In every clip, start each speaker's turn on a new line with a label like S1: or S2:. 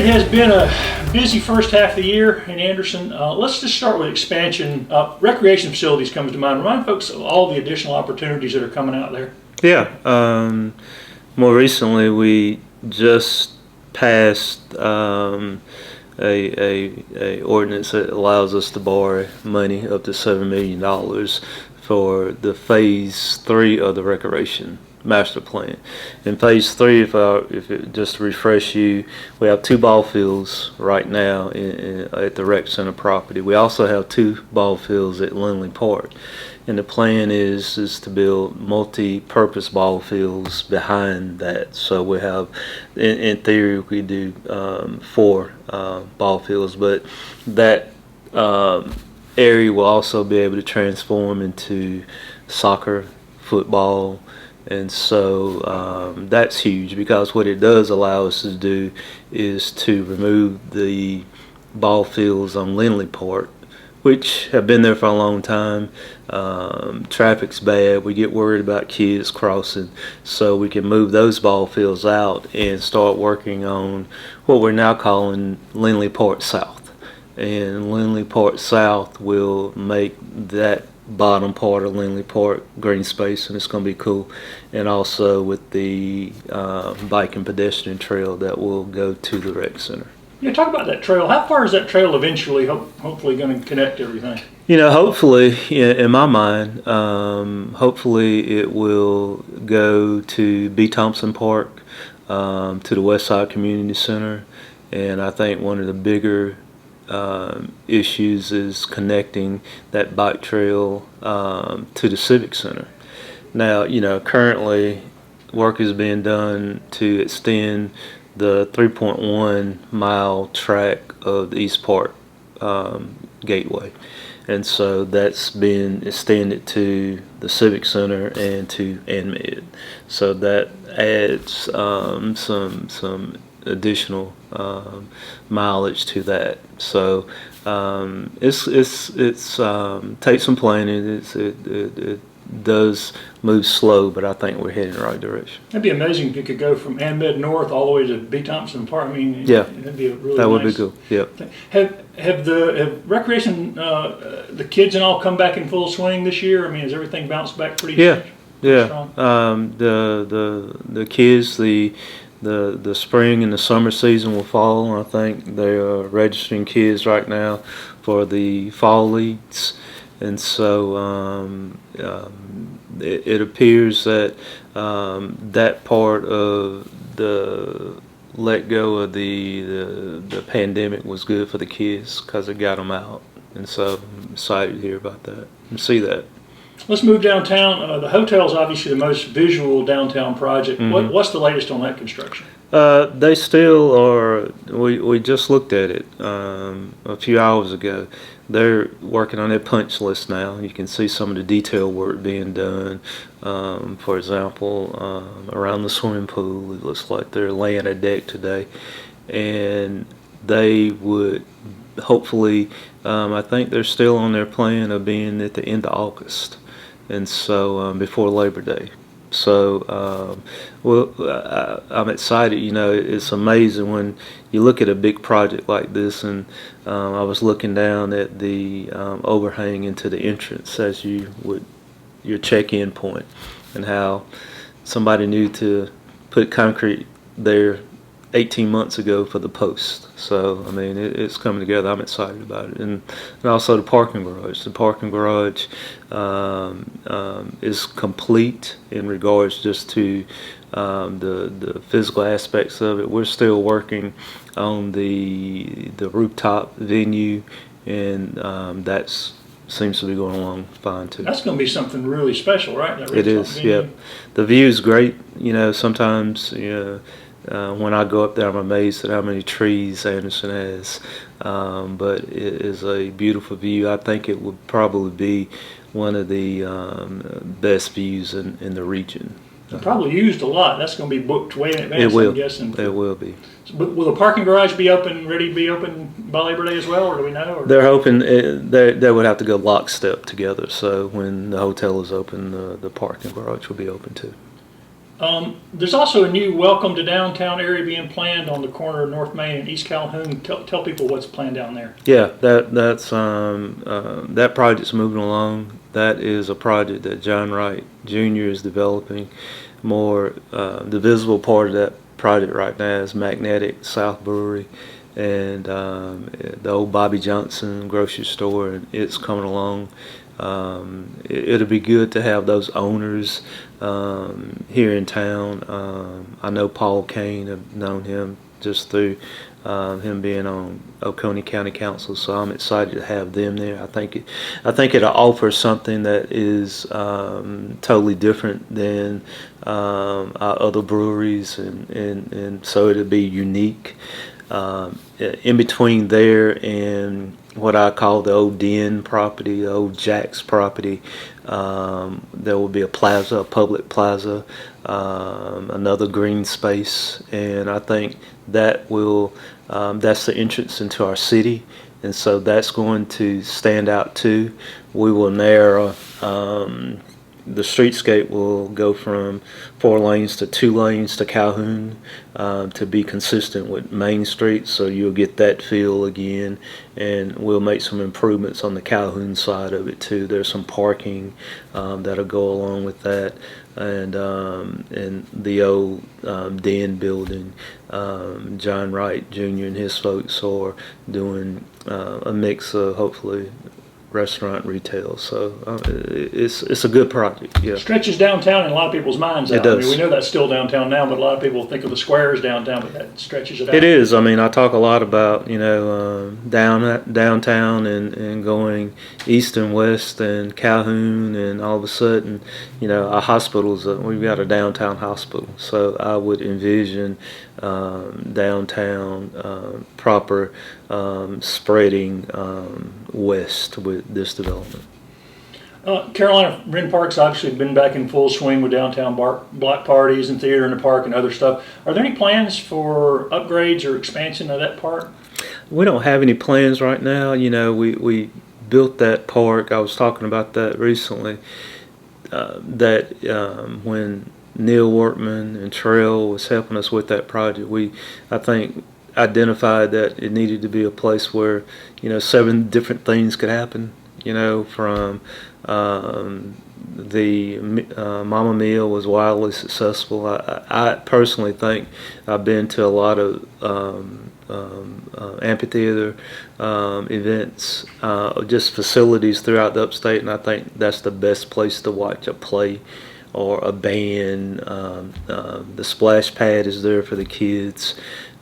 S1: has been a busy first half of the year in Anderson. Let's just start with expansion. Recreation facilities comes to mind. Remind folks of all the additional opportunities that are coming out there.
S2: Yeah. More recently, we just passed a ordinance that allows us to borrow money up to $7 million for the phase 3 of the recreation master plan. In phase 3, just to refresh you, we have 2 ball fields right now at the rec center property. We also have 2 ball fields at Lindley Park, and the plan is to build multi-purpose ball fields behind that. So we have, in theory, we do 4 ball fields, but that area will also be able to transform into soccer, football. And so that's huge, because what it does allow us to do is to remove the ball fields on Lindley Park, which have been there for a long time. Traffic's bad. We get worried about kids crossing. So we can move those ball fields out and start working on what we're now calling Lindley Park South. And Lindley Park South will make that bottom part of Lindley Park green space, and it's going to be cool. And also with the bike and pedestrian trail that will go to the rec center.
S1: Yeah, talk about that trail. How far is that trail eventually hopefully going to connect everything?
S2: You know, hopefully, in my mind, hopefully it will go to B. Thompson Park, to the West Side Community Center, and I think one of the bigger issues is connecting that bike trail to the Civic Center. Now, you know, currently work is being done to extend the 3.1 mile track of the East Park Gateway, and so that's been extended to the Civic Center and to ANMED. So that adds some additional mileage to that. So it's takes some planning. It does move slow, but I think we're heading in the right direction.
S1: That'd be amazing if you could go from ANMED North all the way to B. Thompson Park. I mean,
S2: yeah,
S1: that'd be a really
S2: that would
S1: nice
S2: be cool. Yeah.
S1: Have recreation the kids and all come back in full swing this year? I mean, has everything bounced back pretty?
S2: Yeah, yeah.
S1: Strong?
S2: The kids, the spring and the summer season will fall, and I think they are registering kids right now for the fall leagues. And so it appears that that part of the let go of the pandemic was good for the kids, because it got them out. And so I'm excited to hear about that and see that.
S1: Let's move downtown. The hotel's obviously the most visual downtown project.
S2: Mm-hmm.
S1: What's the latest on that construction?
S2: They still are. We just looked at it a few hours ago. They're working on their punch list now. You can see some of the detail work being done. For example, around the swimming pool, it looks like they're laying a deck today, and they would hopefully. I think they're still on their plan of being at the end of August, and so before Labor Day. So, I'm excited. You know, it's amazing when you look at a big project like this, and I was looking down at the overhang into the entrance as your check-in point, and how somebody knew to put concrete there 18 months ago for the post. So, I mean, it's coming together. I'm excited about it. And also the parking garage. The parking garage is complete in regards just to the physical aspects of it. We're still working on the rooftop venue, and that's seems to be going along fine too.
S1: That's going to be something really special, right? That
S2: it is, yeah. The view is great. You know, sometimes, when I go up there, I'm amazed at how many trees Anderson has. But it is a beautiful view. I think it would probably be one of the best views in the region.
S1: Probably used a lot. That's going to be booked way in advance,
S2: it will.
S1: I'm guessing.
S2: It will be.
S1: So, will the parking garage be ready to be open by Labor Day as well, or do we know? Or?
S2: They're hoping they would have to go lockstep together. So when the hotel is open, the parking garage will be open too.
S1: There's also a new Welcome to Downtown area being planned on the corner of North Main and East Calhoun. Tell people what's planned down there.
S2: Yeah, that project's moving along. That is a project that John Wright Jr. is developing. The visible part of that project right now is Magnetic South Brewery and the old Bobby Johnson grocery store, and it's coming along. It'll be good to have those owners here in town. I know Paul Kane. I've known him just through him being on Oconee County Council, so I'm excited to have them there. I think it'll offer something that is totally different than our other breweries, and so it'll be unique. In between there and what I call the old Den property, the old Jack's property, there will be a plaza, a public plaza, another green space, and I think that will that's the entrance into our city, and so that's going to stand out too. We will narrow. The streetscape will go from 4 lanes to 2 lanes to Calhoun to be consistent with Main Street, so you'll get that feel again, and we'll make some improvements on the Calhoun side of it too. There's some parking that'll go along with that, and the old Den building. John Wright Jr. and his folks are doing a mix of hopefully restaurant retail, so it's a good project. Yeah,
S1: Stretches downtown in a lot of people's minds.
S2: It does.
S1: I mean, we know that's still downtown now, but a lot of people think of the square as downtown, but that stretches it out.
S2: it is. I mean, I talk a lot about downtown and going east and west and Calhoun, and all of a sudden, our hospitals. We've got a downtown hospital, so I would envision downtown proper spreading west with this development.
S1: Carolina Ren Park's obviously been back in full swing with downtown block parties and theater in the park and other stuff. Are there any plans for upgrades or expansion of that park?
S2: We don't have any plans right now. We built that park. I was talking about that recently. When Neil Workman and Terrell was helping us with that project, I think identified that it needed to be a place where 7 different things could happen. From the Mama Meal was wildly successful. I personally think I've been to a lot of amphitheater events, just facilities throughout the upstate, and I think that's the best place to watch a play or a band. The splash pad is there for the kids.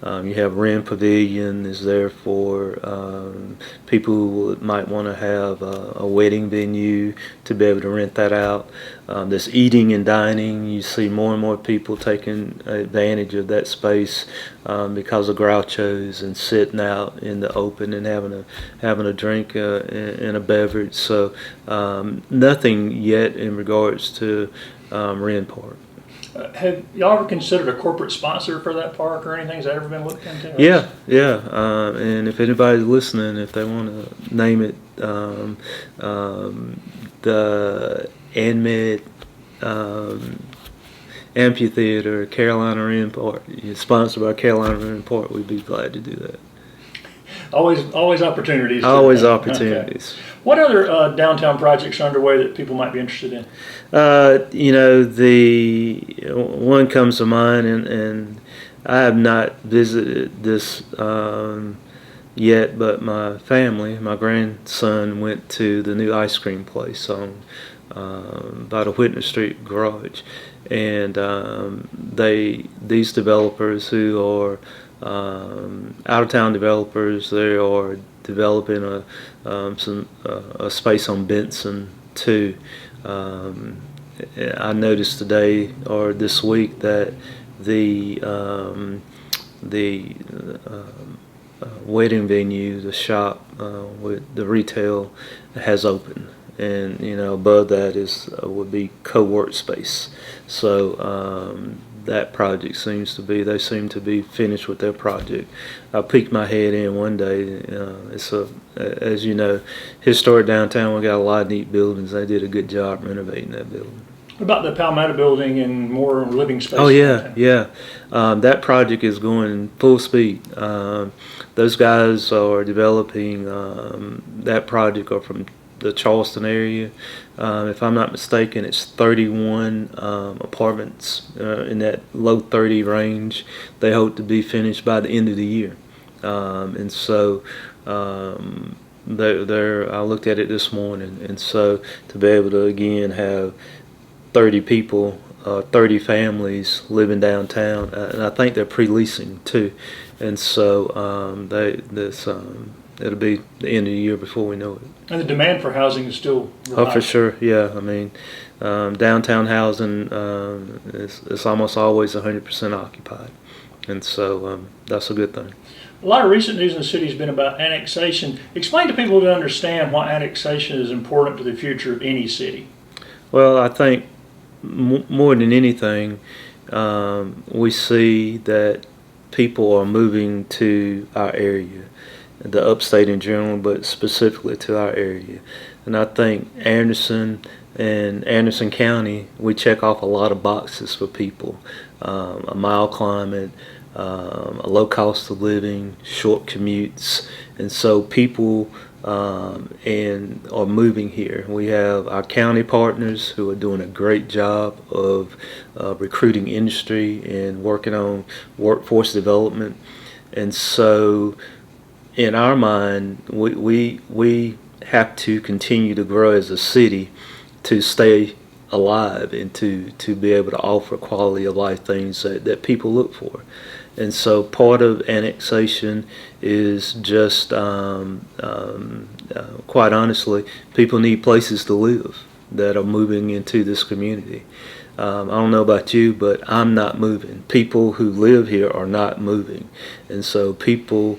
S2: You have Wren Pavilion is there for people who might want to have a wedding venue to be able to rent that out. There's eating and dining. You see more and more people taking advantage of that space because of Groucho's and sitting out in the open and having a drink and a beverage. So nothing yet in regards to Wren Park.
S1: Have y'all ever considered a corporate sponsor for that park or anything? Has that ever been looked into?
S2: Yeah. And if anybody's listening, if they want to name it, the ANMED Amphitheater, Carolina Ren Park, sponsored by Carolina Ren Park, we'd be glad to do that.
S1: Always opportunities.
S2: Always opportunities.
S1: Okay. What other downtown projects are underway that people might be interested in?
S2: The one comes to mind, and I have not visited this yet, but my grandson went to the new ice cream place on by the Whitney Street garage, and these developers who are out-of-town developers, they are developing a space on Benson too. I noticed today or this week that the wedding venue, the shop with the retail has opened, and above that would be co-work space. So that project they seem to be finished with their project. I peeked my head in one day. It's as historic downtown. We got a lot of neat buildings. They did a good job renovating that building.
S1: What about the Palmetto building and more living space?
S2: Oh yeah,
S1: downtown?
S2: yeah. That project is going full speed. Those guys are developing that project are from the Charleston area. If I'm not mistaken, it's 31 apartments in that low 30 range. They hope to be finished by the end of the year. And so I looked at it this morning, and so to be able to again have 30 people, 30 families living downtown, and I think they're pre-leasing too, and so it'll be the end of the year before we know it.
S1: And the demand for housing is still real
S2: Oh,
S1: high.
S2: for sure, yeah. I mean, downtown housing is almost always 100% occupied, and so that's a good thing.
S1: A lot of recent news in the city has been about annexation. Explain to people to understand why annexation is important to the future of any city.
S2: Well, I think more than anything, we see that people are moving to our area, the upstate in general, but specifically to our area. And I think Anderson and Anderson County, we check off a lot of boxes for people. A mild climate, a low cost of living, short commutes, and so people and are moving here. We have our county partners who are doing a great job of recruiting industry and working on workforce development. And so in our mind, we have to continue to grow as a city to stay alive and to be able to offer quality of life things that people look for. And so part of annexation is just, quite honestly, people need places to live that are moving into this community. I don't know about you, but I'm not moving. People who live here are not moving. And so people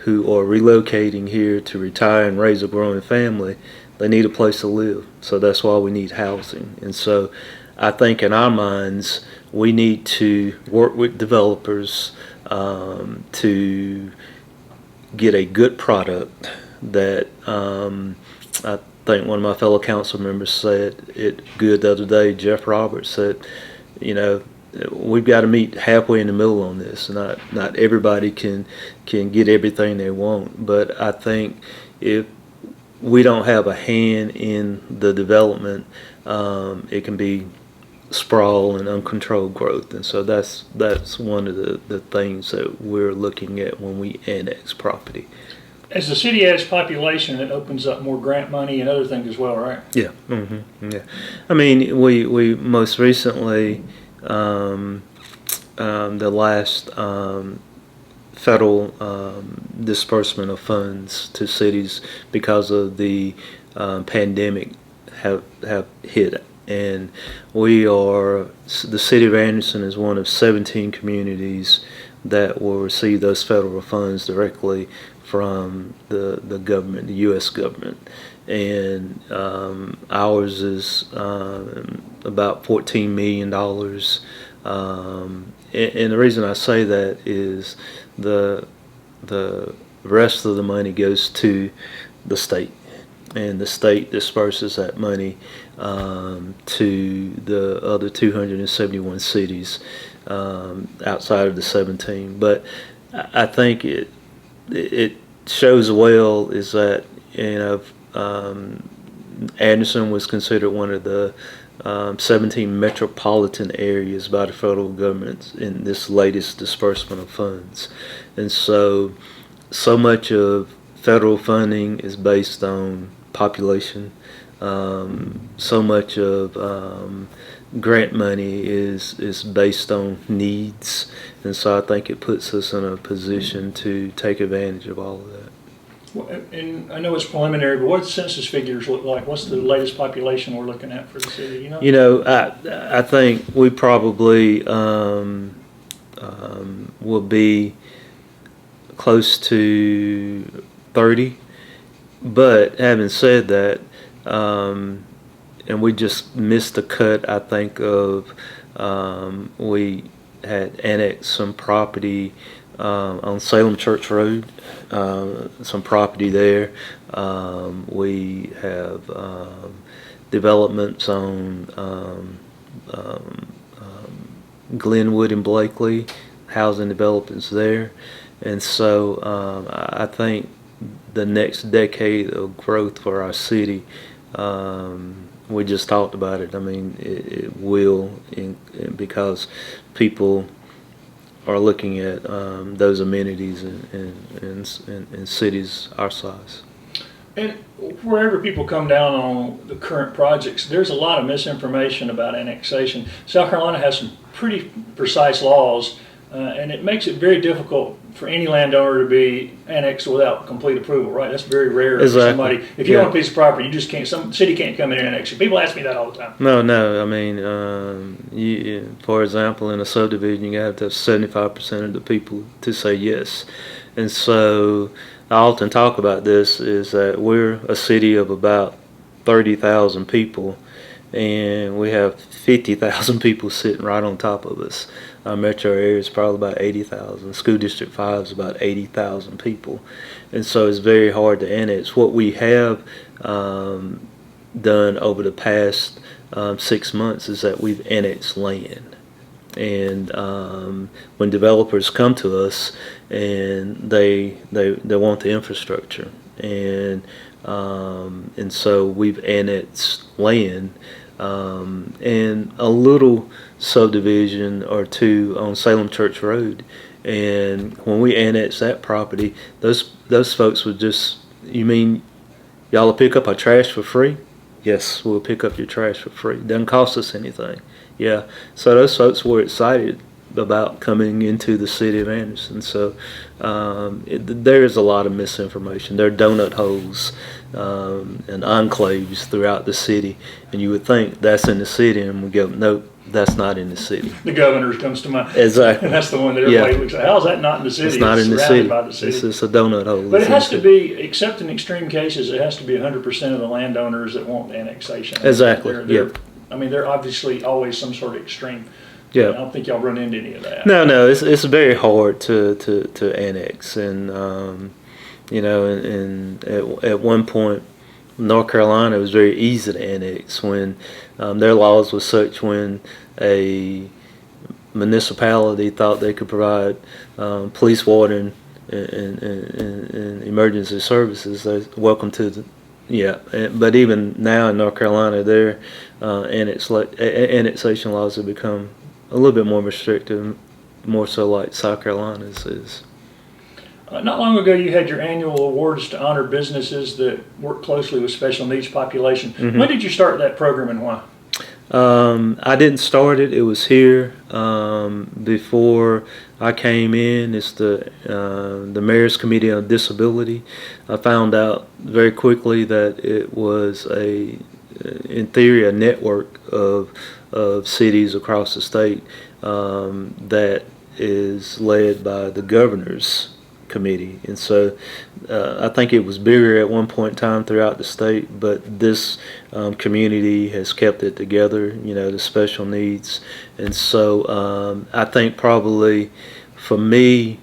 S2: who are relocating here to retire and raise a growing family, they need a place to live. So that's why we need housing. And so I think in our minds, we need to work with developers to get a good product that I think one of my fellow council members said it good the other day. Jeff Roberts said, we've got to meet halfway in the middle on this. Not everybody can get everything they want, but I think if we don't have a hand in the development, it can be sprawl and uncontrolled growth. And so that's one of the things that we're looking at when we annex property.
S1: As the city adds population, it opens up more grant money and other things as well, right?
S2: Yeah. Yeah. I mean, we most recently, the last federal disbursement of funds to cities because of the pandemic have hit. And the city of Anderson is one of 17 communities that will receive those federal funds directly from the government, the U.S. government. And ours is about $14 million. And the reason I say that is the rest of the money goes to the state. And the state disperses that money to the other 271 cities outside of the 17. But I think it shows well is that Anderson was considered one of the 17 metropolitan areas by the federal government in this latest disbursement of funds. And so much of federal funding is based on population. So much of grant money is based on needs, and so I think it puts us in a position to take advantage of all of that.
S1: Well, and I know it's preliminary, but what do census figures look like? What's the latest population we're looking at for the city?
S2: I think we probably will be close to 30. But having said that, and we just missed the cut, I think, of we had annexed some property on Salem Church Road, some property there. We have developments on Glenwood and Blakely, housing developments there. And so I think the next decade of growth for our city, we just talked about it. I mean, it will, because people are looking at those amenities in cities our size.
S1: And wherever people come down on the current projects, there's a lot of misinformation about annexation. South Carolina has some pretty precise laws, and it makes it very difficult for any landowner to be annexed without complete approval, right? That's very rare for somebody. If you own a piece of property, you just can't, some city can't come in and annex you. People ask me that all the time.
S2: No. I mean, for example, in a subdivision, you have to have 75% of the people to say yes. And so I often talk about this, is that we're a city of about 30,000 people, and we have 50,000 people sitting right on top of us. Our metro area is probably about 80,000. School District 5 is about 80,000 people. And so it's very hard to annex. What we have done over the past 6 months is that we've annexed land. And when developers come to us and they want the infrastructure, and so we've annexed land, and a little subdivision or two on Salem Church Road. And when we annexed that property, those folks would just, you mean y'all will pick up our trash for free? Yes, we'll pick up your trash for free. Doesn't cost us anything. Yeah, so those folks were excited about coming into the city of Anderson. So there is a lot of misinformation. There are donut holes and enclaves throughout the city, and you would think that's in the city, and we go, nope, that's not in the city.
S1: The governor's comes to mind.
S2: Exactly.
S1: And that's the one that everybody looks at. How's that not in the city?
S2: It's not in the
S1: surrounded
S2: city.
S1: By the city.
S2: It's a donut hole.
S1: But it has to be, except in extreme cases, it has to be 100% of the landowners that want annexation.
S2: Exactly.
S1: I mean, they're obviously always some sort of extreme.
S2: Yeah.
S1: I don't think y'all run into any of that.
S2: No, it's very hard to annex, and you know, and at one point, North Carolina, it was very easy to annex when their laws were such, when a municipality thought they could provide police, water, and emergency services, they're welcome to the. But even now in North Carolina, their annexation laws have become a little bit more restrictive, more so like South Carolina's is.
S1: Not long ago, you had your annual awards to honor businesses that work closely with special needs population. Mm-hmm. When did you start that program, and why?
S2: I didn't start it. It was here before I came in. It's the Mayor's Committee on Disability. I found out very quickly that it was in theory, a network of cities across the state that is led by the governor's committee. And so I think it was bigger at one point in time throughout the state, but this community has kept it together, you know, the special needs. And so I think probably for me,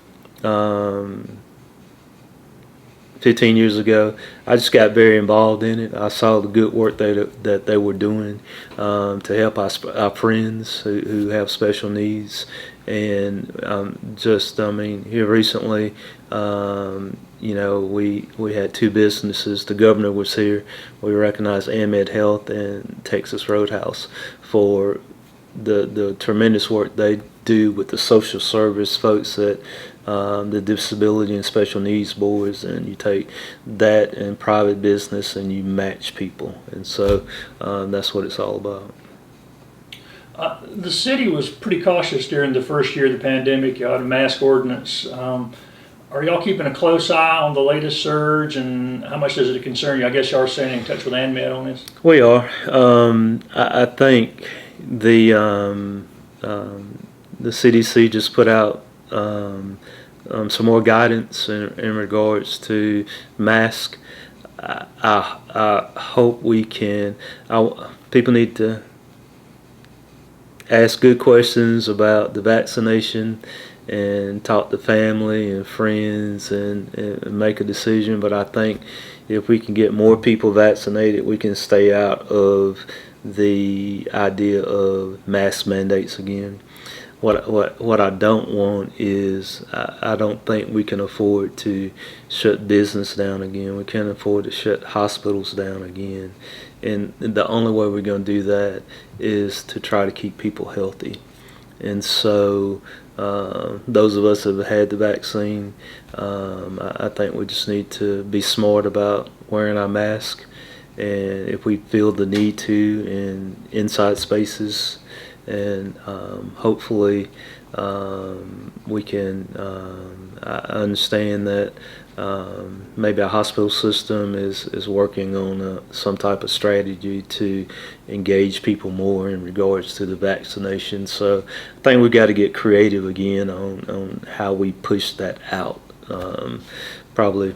S2: 15 years ago, I just got very involved in it. I saw the good work that they were doing to help our friends who have special needs. And here recently, you know, we had two businesses. The governor was here. We recognized AMED Health and Texas Roadhouse for the tremendous work they do with the social service folks that the disability and special needs boards, and you take that and private business and you match people, and so that's what it's all about.
S1: The city was pretty cautious during the first year of the pandemic. You had a mask ordinance. Are y'all keeping a close eye on the latest surge, and how much does it concern you? I guess y'all are staying in touch with ANMED on this.
S2: We are. I think the CDC just put out some more guidance in regards to mask. I hope we can. People need to ask good questions about the vaccination and talk to family and friends and make a decision. But I think if we can get more people vaccinated, we can stay out of the idea of mask mandates again. What I don't want is I don't think we can afford to shut business down again. We can't afford to shut hospitals down again. And the only way we're going to do that is to try to keep people healthy. And so those of us that have had the vaccine, I think we just need to be smart about wearing our mask. And if we feel the need to in inside spaces, and hopefully we can I understand that maybe our hospital system is working on some type of strategy to engage people more in regards to the vaccination. So I think we've got to get creative again on how we push that out. Probably,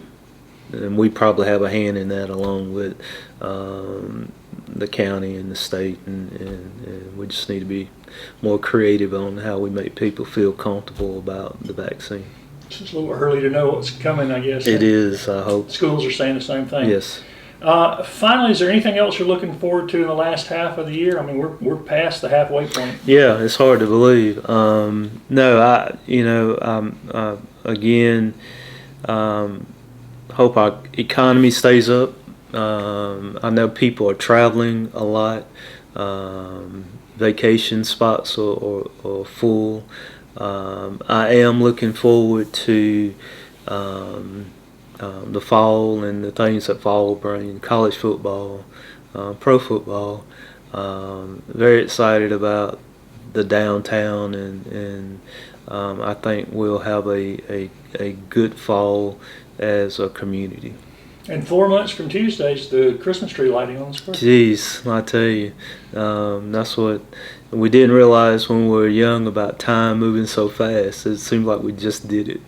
S2: and we probably have a hand in that along with the county and the state, and we just need to be more creative on how we make people feel comfortable about the vaccine.
S1: It's just a little early to know what's coming, I guess.
S2: It is, I hope.
S1: Schools are saying the same thing.
S2: Yes.
S1: Finally, is there anything else you're looking forward to in the last half of the year? I mean, we're past the halfway point.
S2: Yeah, it's hard to believe. Again, hope our economy stays up. I know people are traveling a lot. Vacation spots are full. I am looking forward to the fall and the things that fall will bring. College football, pro football. Very excited about the downtown, and I think we'll have a good fall as a community.
S1: And 4 months from Tuesday's the Christmas tree lighting on the square.
S2: Jeez, I tell you, that's what we didn't realize when we were young about time moving so fast. It seemed like we just did it.